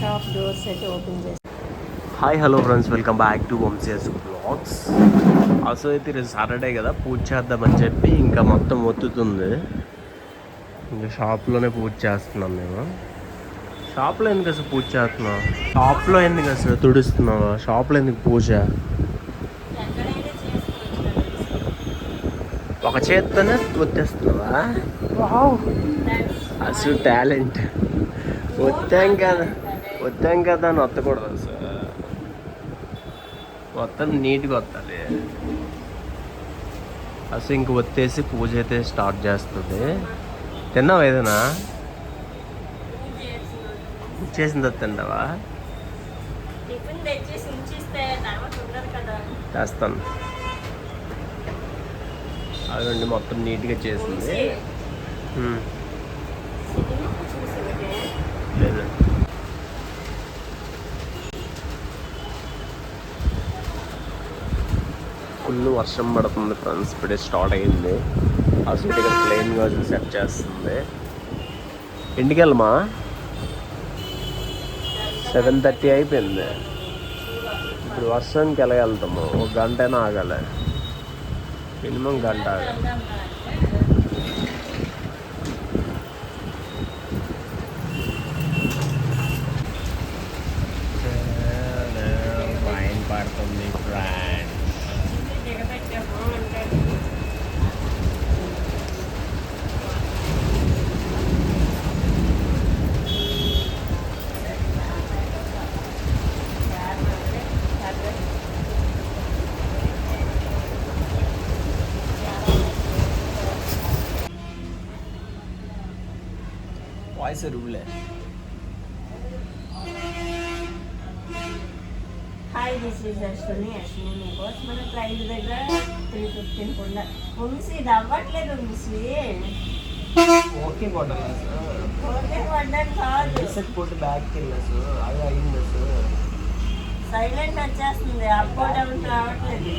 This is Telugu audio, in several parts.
షాప్ డోర్స్ అయితే ఓపెన్ చేసి hi hello friends, welcome back to Vamshi's blogs. అసలు అయితే ఈరోజు సాటర్డే కదా, పూజ చేద్దామని చెప్పి ఇంకా మొత్తం ఒత్తుతుంది. ఇంకా షాప్లోనే పూజ చేస్తున్నాం మేము. షాప్లో ఎందుకు అసలు పూజ చేస్తున్నావు? షాప్లో ఎందుకు అసలు తుడుస్తున్నావా? షాప్లో ఎందుకు పూజ? ఒక చేత్తోనే ఒత్తేస్తున్నావా? అసలు టాలెంట్. వచ్చాం కదా అని వత్తకూడదు సార్. మొత్తం నీట్గా వస్తుంది. అసలు ఇంక ఒత్తేసి పూజ అయితే స్టార్ట్ చేస్తుంది. తిన్నావా? ఏదైనా చేసిన తింటావా? చేస్తాను. అదండి మొత్తం నీట్గా చేసింది. లేదు, ఫుల్ వర్షం పడుతుంది ఫ్రెండ్స్. ఇప్పుడే స్టార్ట్ అయ్యింది. అసలు ఇక్కడ ప్లెయిన్ గాజులు సెట్ చేస్తుంది. ఇంటికి వెళ్ళమా? 7:30 అయిపోయింది. ఇప్పుడు వర్షానికి ఎలా వెళ్తాము? ఒక గంట అయినా ఆగాలి, మినిమం గంట ఆగాలి. ఫైన్ పడుతుంది ఫ్రెండ్. వాయిస్ రూలే. హాయ్, దిస్ ఈజ్ అశ్విని మీకోసం మన ప్రైజ్ దగ్గర 3:15 కుండా. వంశీ ఇది అవ్వట్లేదు. వంశీ ఓకే కొట్టాలి సార్. ఓకే పడ్డాను కాదు, రీసెట్ కొట్టి బ్యాక్కి వెళ్ళాసు. అది అయింది సార్. సైలెంట్ వచ్చేస్తుంది. అప్ డౌన్ రావట్లేదు.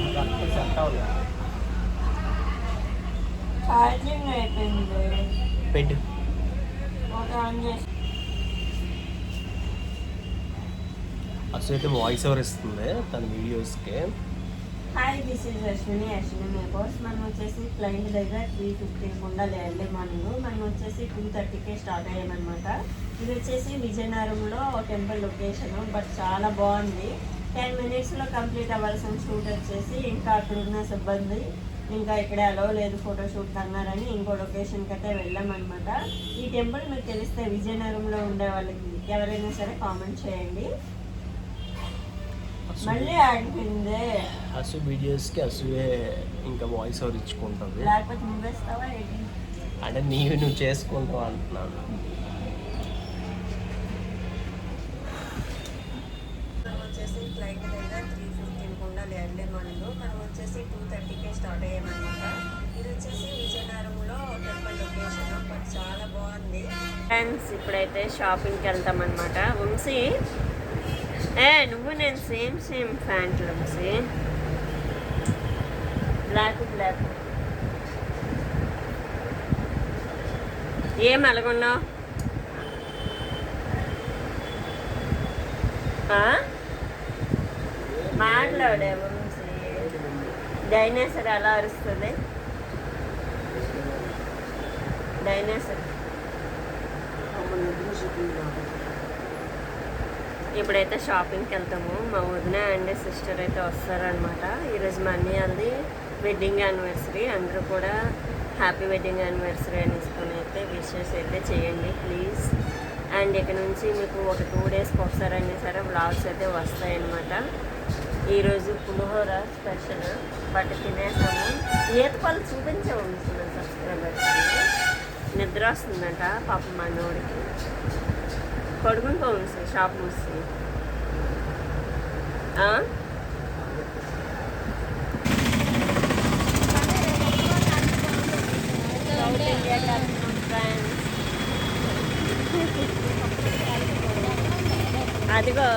సెట్ అవ్వలేదు. ఛార్జింగ్ అయిపోయింది. పెట్టు. ఓకే, ఆన్ చేసి. అసలు అయితే వాయిస్ ఓవర్ ఇస్తుంది తన వీడియోస్కి. హాయ్, దిస్ ఈజ్ అశ్విని మీకోసం. మనం వచ్చేసి క్లయింట్ దగ్గర 3:15 కుండా ఎర్లీ మార్నింగ్. మనం వచ్చేసి 2:30కే స్టార్ట్ అయ్యామన్నమాట. ఇది వచ్చేసి విజయనగరంలో టెంపుల్ లొకేషన్. బట్ చాలా బాగుంది. 10 minutesలో కంప్లీట్ అవ్వాల్సిన షూట్ వచ్చేసి ఇంకా అక్కడ ఉన్న సిబ్బంది ఇంకా ఇక్కడ అలో లేదు ఫోటోషూట్ అన్నారని ఇంకో లొకేషన్కి అయితే వెళ్ళామన్నమాట. ఈ టెంపుల్ మీకు తెలిస్తే విజయనగరంలో ఉండే వాళ్ళకి ఎవరైనా సరే కామెంట్ చేయండి. మళ్ళీ ఆడిపోయింది. అసలు వీడియోస్కి అసలే ఇంకా వాయిస్ ఓవర్ ఇచ్చుకుంటుంది. లేకపోతే నువ్వేస్తావా ఏంటి? అంటే నువ్వు చేసుకుంటావు అంటున్నాను. వచ్చేసి ఫ్లైట్ దగ్గర 3:15 కుండా ఎర్లీ మార్నింగ్. మనం వచ్చేసి 2:30కే స్టార్ట్ అయ్యామన్నమాట. ఇది వచ్చేసి విజయనగరంలో టెంపుల్ లొకేషన్. బట్ చాలా బాగుంది ఫ్రెండ్స్. ఇప్పుడైతే షాపింగ్కి వెళ్తామన్నమాట. వంశీ నువ్వు నేను సేమ్ ప్యాంట్లు వంశీ. బ్లాక్ ఏం అలగొన్నావు? మాట్లాడే వంశీ. డైనోసర్ ఎలా అరుస్తుంది? డైనోసర్. ఇప్పుడైతే షాపింగ్కి వెళ్తాము. మా వదిన అండ్ సిస్టర్ అయితే వస్తారనమాట. ఈరోజు మా అన్నయ్యది వెడ్డింగ్ యానివర్సరీ. అందరూ కూడా హ్యాపీ వెడ్డింగ్ యానివర్సరీ అనేసుకొని అయితే విషెస్ అయితే చేయండి ప్లీజ్. అండ్ ఇక్కడ నుంచి మీకు ఒక 2 డేస్కి ఒకసారైనా సరే వ్లాగ్స్ అయితే వస్తాయన్నమాట. ఈరోజు పులిహోర స్పెషల్. బట్ తినేసాము. ఈతపళ్ళు చూపించాము సబ్స్క్రైబర్స్కి. నిద్ర వస్తుందంట పాపం మనోడికి. పడుకుని పోను సార్ షాప్ మూసి. అదిగో